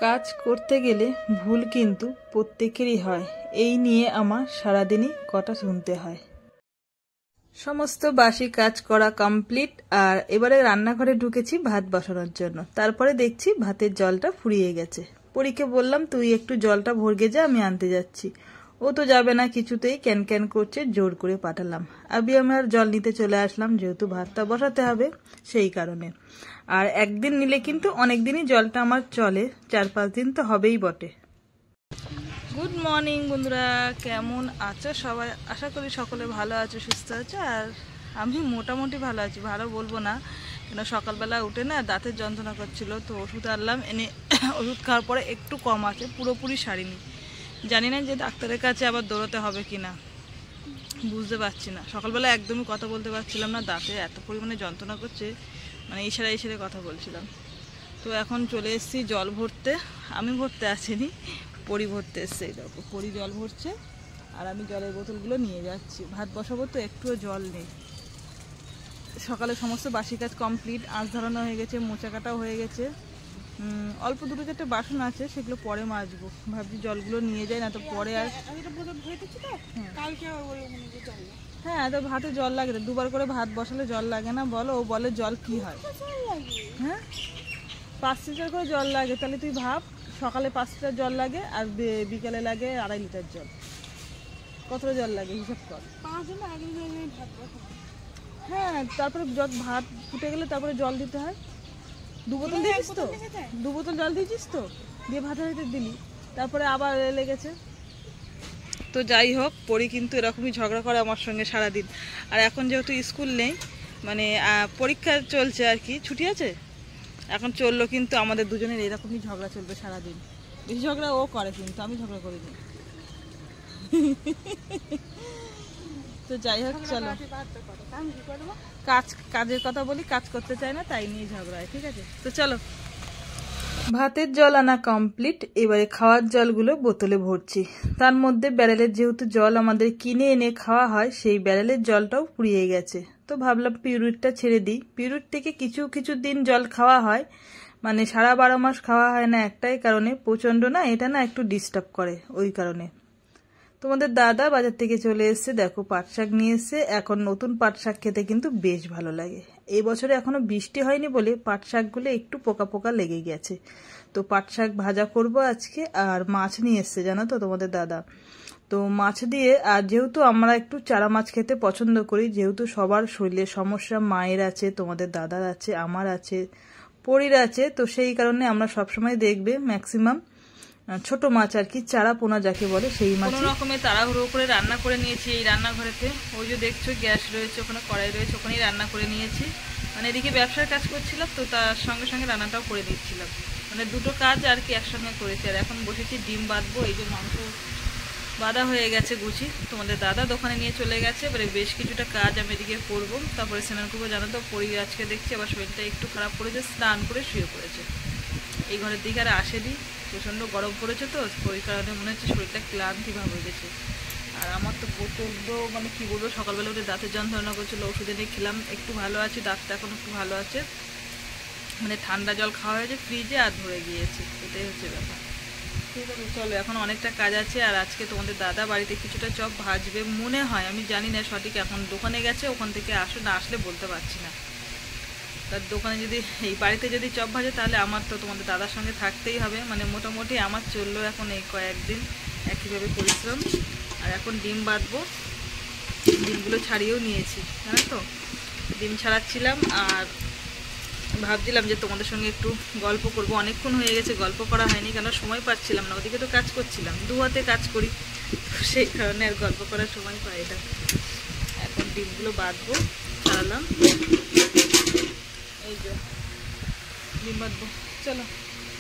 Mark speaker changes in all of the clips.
Speaker 1: কাজ করতে গেলে ভুল কিন্তু প্রত্যেকেরই হয়, এই নিয়ে আমার সারাদিনই কথা শুনতে হয়। সমস্ত বাসি কাজ করা কমপ্লিট, আর এবারে রান্নাঘরে ঢুকেছি ভাত বসানোর জন্য। তারপরে দেখছি ভাতের জলটা ফুরিয়ে গেছে। পরীকে বললাম তুই একটু জলটা ভরগে যা, আমি আনতে যাচ্ছি। ও তো যাবে না কিছুতেই, ক্যান ক্যান করছে, জোর করে পাঠালাম। আমি আমার জল নিতে চলে আসলাম, যেহেতু ভাতটা বসাতে হবে সেই কারণে। আর একদিন নিলে কিন্তু অনেক দিনই জলটা আমার চলে, 4-5 দিন তো হবেই বটে। গুড মর্নিং বন্ধুরা, কেমন আছো সবাই? আশা করি সকলে ভালো আছো, সুস্থ আছো। আর আমি মোটামুটি ভালো আছি, ভালো বলবো না, কেন সকালবেলা উঠে না দাঁতের যন্ত্রণা করছিল, তো ওষুধ আনলাম, এনে ওষুধ খাওয়ার পরে একটু কম আছে, পুরোপুরি সারিনি। জানি না যে ডাক্তারের কাছে আবার দৌড়াতে হবে কি না, বুঝতে পারছি না। সকালবেলা একদমই কথা বলতে পারছিলাম না, দাঁতে এত পরিমাণে যন্ত্রণা করছে, মানে ইশারা ইশারে কথা বলছিলাম। তো এখন চলে এসেছি জল ভরতে। আমি ভরতে আসিনি, পরি ভরতে এসছে। এই দেখো পরি জল ভরছে, আর আমি জলের বোতলগুলো নিয়ে যাচ্ছি। ভাত বসাবো তো, একটুও জল নেই। সকালে সমস্ত বাসি কাজ কমপ্লিট, আঁচ ধরানো হয়ে গেছে, মোচা কাটাও হয়ে গেছে। অল্প 2-4টে বাসন আছে, সেগুলো পরে মাজবো। ভাবছি জলগুলো নিয়ে যাই, না তো পরে আর। হ্যাঁ, তো ভাতে জল লাগে না, 2বার করে ভাত বসালে জল লাগে না বলো? ও বলে জল কি হয়? হ্যাঁ, 5 লিটার করে জল লাগে। তাহলে তুই ভাব, সকালে 5 লিটার জল লাগে, আর বিকালে লাগে 2.5 লিটার জল। কতটা জল লাগে হিসাব কর। হ্যাঁ, তারপরে ভাত ফুটে গেলে তারপরে জল দিতে হয়। 2 বোতল দিয়েছিস তো, 2 বোতল জল দিয়েছিস তো, দিয়ে ভাতে ভাতে দিলি, তারপরে আবার লেগেছে। তো যাই হোক, পরি কিন্তু এরকমই ঝগড়া করে আমার সঙ্গে সারাদিন। আর এখন যেহেতু স্কুল নেই, মানে পরীক্ষা চলছে আর কি, ছুটি আছে এখন, চললো, কিন্তু আমাদের দুজনের এরকমই ঝগড়া চলবে সারাদিন। বেশি ঝগড়া ও করে, কিন্তু আমি ঝগড়া করিনি। তো যাই হোক, চলো কাজের কথা বলি, কাজ করতে চায় না, তাই নিয়ে ঝগড়া হয়, ঠিক আছে? তো চলো, ভাতের জল আনা কমপ্লিট। এবারে খাওয়ার জলগুলো বোতলে ভরছি। তার মধ্যে ব্যারেলের যেহেতু জল আমাদের কিনে এনে খাওয়া হয়, সেই ব্যারেলের জলটাও ফুরিয়ে গেছে। তো ভাবলাম পিউরিটটা ছেড়ে দিই। পিউরিট থেকে কিছু কিছু দিন জল খাওয়া হয়, মানে সারা 12 মাস খাওয়া হয় না, একটাই কারণে, প্রচণ্ড না এটা না একটু ডিস্টার্ব করে, ওই কারণে। তোমাদের দাদা বাজার থেকে চলে এসছে, দেখো পাট শাক নিয়ে এসছে। এখন নতুন পাট শাক খেতে কিন্তু বেশ ভালো লাগে। এই বছরে এখনো বৃষ্টি হয়নি বলে পাট শাকগুলো একটু পোকা পোকা লেগে গেছে। তো পাট শাক ভাজা করব আজকে। আর মাছ নিয়ে এসছে, জানো তো তোমাদের দাদা। তো মাছ দিয়ে, আর যেহেতু আমরা একটু চারা মাছ খেতে পছন্দ করি, যেহেতু সবার শরীরের সমস্যা, মায়ের আছে, তোমাদের দাদার আছে, আমার আছে, পরির আছে, তো সেই কারণে আমরা সবসময় দেখবে ম্যাক্সিমাম ছোট মাছ আর কি, চারা পোনা যাকে বলে, সেই মাছ। কোনো রকমে তাড়াহুড়ো করে রান্না করে নিয়েছি এই রান্নাঘরেতে। ওই যে দেখছো গ্যাস রয়েছে, ওখানে কড়াই রয়েছে, ওখানেই রান্না করে নিয়েছি। মানে এদিকে ব্যবসার কাজ করছিলাম, তো তার সঙ্গে সঙ্গে রান্নাটাও করে দিচ্ছিলাম। মানে দুটো কাজ আর কি একসঙ্গে করেছি। আর এখন বসেছি ডিম বাঁধবো। এই যে মাংস বাঁধা হয়ে গেছে গুছি, তোমাদের দাদা দোকানে নিয়ে চলে গেছে। এবারে বেশ কিছুটা কাজ আমি এদিকে করবো, তারপরে স্নান করবো। জানো তো পরি আজকে দেখছি আবার শরীরটা একটু খারাপ করেছে, স্নান করে শুয়ে পড়েছে। এই ঘরের দিকে আর আসেনি, প্রচণ্ড গরম পড়েছে, তো ওই কারণে মনে হচ্ছে শরীরটা ক্লান্তি ভাব হয়ে গেছে। আর আমার তো প্রচণ্ড, মানে কী বলবো, সকালবেলা উঠে দাঁতের যন্ত্রণা করছিলো, ওষুধ এনে খেলাম, একটু ভালো আছি, দাঁতটা এখন একটু ভালো আছে। মানে ঠান্ডা জল খাওয়া হয়েছে ফ্রিজে, আর ধরে গিয়েছে, এটাই হচ্ছে ব্যাপার। ঠিক আছে, চলো, এখন অনেকটা কাজ আছে। আর আজকে তোমাদের দাদা বাড়িতে কিছুটা চপ ভাজবে মনে হয়, আমি জানি না সঠিক, এখন দোকানে গেছে, ওখান থেকে না আসলে বলতে পারছি না। তার দোকানে যদি, এই বাড়িতে যদি চপ ভাজে, তাহলে আমার তো তোমাদের দাদার সঙ্গে থাকতেই হবে। মানে মোটামুটি আমার চললো এখন এই কয়েকদিন একইভাবে পরিশ্রম। আর এখন ডিম বাঁধবো, ডিমগুলো ছাড়িয়েও নিয়েছি, জানো তো, ডিম ছাড়াচ্ছিলাম। আর ভাবছিলাম যে তোমাদের সঙ্গে একটু গল্প করব, অনেকক্ষণ হয়ে গেছে গল্প করা হয়নি, কেন সময় পাচ্ছিলাম না, ওদিকে তো কাজ করছিলাম, 2 হাতে কাজ করি, সেই কারণে আর গল্প করার সময় পাই না। এখন ডিমগুলো বাঁধবো, ছাড়ালাম, এই যে ডিম বাঁধবো। চলো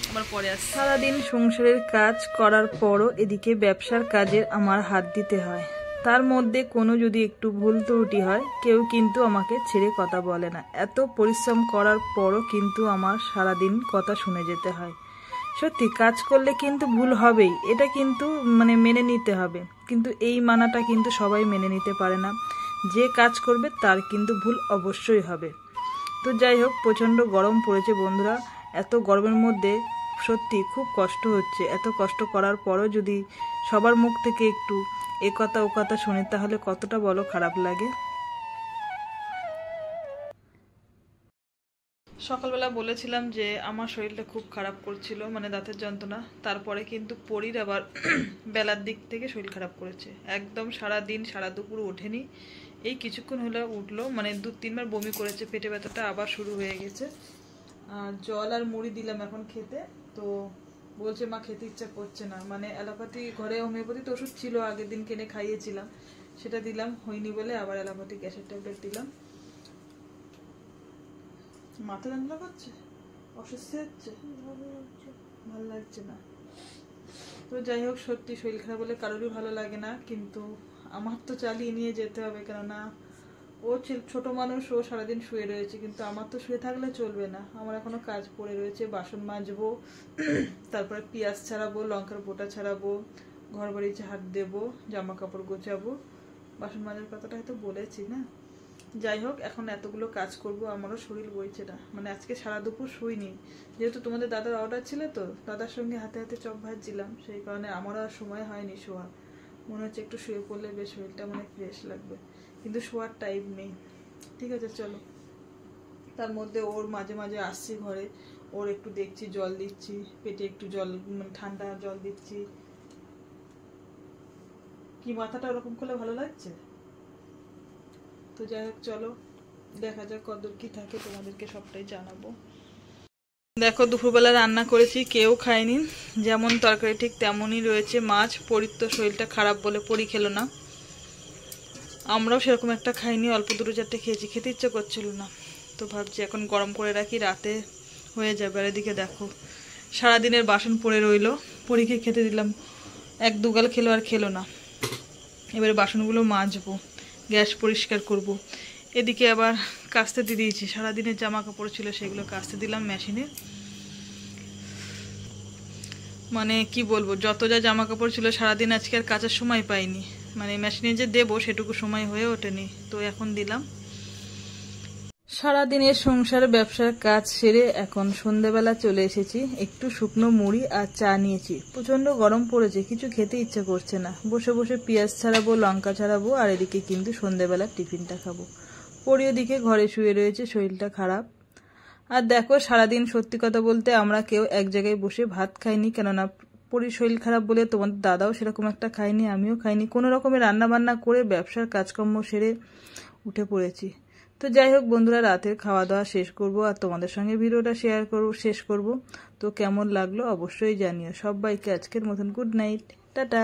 Speaker 1: আবার পরে আসি। সারাদিন সংসারের কাজ করার পরও এদিকে ব্যবসার কাজে আমার হাত দিতে হয়। তার মধ্যে কোনো যদি একটু ভুল ত্রুটি হয়, কেউ কিন্তু আমাকে ছেড়ে কথা বলে না। এত পরিশ্রম করার পরও কিন্তু আমার সারাদিন কথা শুনে যেতে হয়। সত্যি কাজ করলে কিন্তু ভুল হবেই, এটা কিন্তু মানে মেনে নিতে হবে। কিন্তু এই মানাটা কিন্তু সবাই মেনে নিতে পারে না। যে কাজ করবে তার কিন্তু ভুল অবশ্যই হবে। তো যাই হোক, প্রচণ্ড গরম পড়েছে বন্ধুরা। এত গরমের মধ্যে সত্যি খুব কষ্ট হচ্ছে। এত কষ্ট করার পরও যদি সবার মুখ থেকে একটু এ কথা ও কথা শুনি তাহলে কতটা বলো খারাপ লাগে। সকালবেলা বলেছিলাম যে আমার শরীরটা খুব খারাপ করছিল, মানে দাঁতের যন্ত্রণা। তারপরে কিন্তু পরীর আবার বেলার দিক থেকে শরীর খারাপ করেছে, একদম সারা দিন সারা দুপুর ওঠেনি। এই কিছুক্ষণ হলে উঠলো, মানে 2-3 বার বমি করেছে, পেটে ব্যথাটা আবার শুরু হয়ে গেছে। আর জল আর মুড়ি দিলাম এখন খেতে, তো বলছে মা খেতে ইচ্ছা করছে না। মানে অ্যালোপ্যাথি ঘরে হোমিওপ্যাথি তো ওষুধ ছিল, আগের দিন কিনে খাইয়েছিলাম, সেটা দিলাম, হয়নি বলে আবার অ্যালোপ্যাথি গ্যাসের ট্যাবলেট দিলাম। মাথা যন্ত্রণা করছে, অসুস্থ হচ্ছে, ভালো লাগছে না। তো যাই হোক, সত্যি শরীর খারাপ বলে কারোরই ভালো লাগে না, কিন্তু আমার তো চালিয়ে নিয়ে যেতে হবে, কেননা ও ছোট মানুষ, ও সারাদিন শুয়ে রয়েছে, কিন্তু আমার তো শুয়ে থাকলে চলবে না। আমার এখনো কাজ পড়ে রয়েছে, বাসন মাজবো, তারপরে পেঁয়াজ ছাড়াবো, লঙ্কার বোটা ছাড়াবো, ঘর বাড়ি ঝাড় দেবো, জামা কাপড় গোছাবো, বাসন মাজার কথাটা হয়তো বলেছি না। যাই হোক, এখন এতগুলো কাজ করব, আমারও শরীর বইছে না। মানে আজকে সারা দুপুর শুইনি, যেহেতু তোমাদের দাদার অর্ডার ছিল, তো দাদার সঙ্গে হাতে হাতে চপ ভাজছিলাম, সেই কারণে আমারও আর সময় হয়নি শোয়া। মনে হচ্ছে একটু শুয়ে পড়লে বেশ শরীরটা মানে ফ্রেশ লাগবে, কিন্তু শোয়ার টাইম নেই। ঠিক আছে চলো। তার মধ্যে ওর মাঝে মাঝে আসছি ঘরে, ওর একটু দেখছি, জল দিচ্ছি, পেটে একটু জল, মানে ঠান্ডা জল দিচ্ছি। কি মাথাটা ওরকম করলে ভালো লাগছে? তো যাই হোক চলো, দেখা যাক কতদূর কি থাকে, তোমাদেরকে সবটাই জানাবো। দেখো দুপুরবেলা রান্না করেছি, কেউ খায়নি, যেমন তরকারি ঠিক তেমনই রয়েছে মাছ। পরীর তো শরীরটা খারাপ বলে পরী খেলো না, আমরাও সেরকম একটা খাইনি, অল্প 2-4টে খেয়েছি, খেতে ইচ্ছে করছিল না। তো ভাবছি এখন গরম করে রাখি, রাতে হয়ে যাবে। আর এদিকে দেখো সারাদিনের বাসন পড়ে রইলো, পরীকে খেতে দিলাম, 1-2 গাল খেলো আর খেলো না। এবারে বাসনগুলো মাজবো, গ্যাস পরিষ্কার করব। এদিকে আবার কাচতে দিয়ে দিয়েছি, সারাদিনের জামা কাপড় ছিল সেগুলো কাচতে দিলাম মেশিনে। মানে কি বলবো, যত যা জামা কাপড় ছিল সারাদিন আজকে আর কাচার সময় পাইনি, মানে মেশিনে যে দেবো সেটুকু সময় হয়ে ওঠেনি, তো এখন দিলাম। সারাদিনের সংসার ব্যবসার কাজ সেরে এখন সন্ধ্যেবেলা চলে এসেছি, একটু শুকনো মুড়ি আর চা নিয়েছি। প্রচন্ড গরম পড়েছে, কিছু খেতে ইচ্ছে করছে না, বসে বসে পেঁয়াজ ছাড়াবো, লঙ্কা ছাড়াবো, আর এদিকে কিন্তু সন্ধ্যেবেলা টিফিনটা খাবো। পরি ওদিকে ঘরে শুয়ে রয়েছে, শরীরটা খারাপ। আর দেখো সারাদিন সত্যি কথা বলতে আমরা কেউ এক জায়গায় বসে ভাত খাইনি, কেননা পরির শরীর খারাপ বলে তোমাদের দাদাও সেরকম একটা খাইনি, আমিও খাইনি। কোনো রকমের রান্না বান্না করে ব্যবসার কাজকর্ম সেরে উঠে পড়েছি। তো যাই হোক বন্ধুরা, রাতের খাওয়া দাওয়া শেষ করব আর তোমাদের সঙ্গে ভিডিওটা শেষ করব। তো কেমন লাগলো অবশ্যই জানিও। সবাইকে আজকের মতন গুড নাইট, টাটা।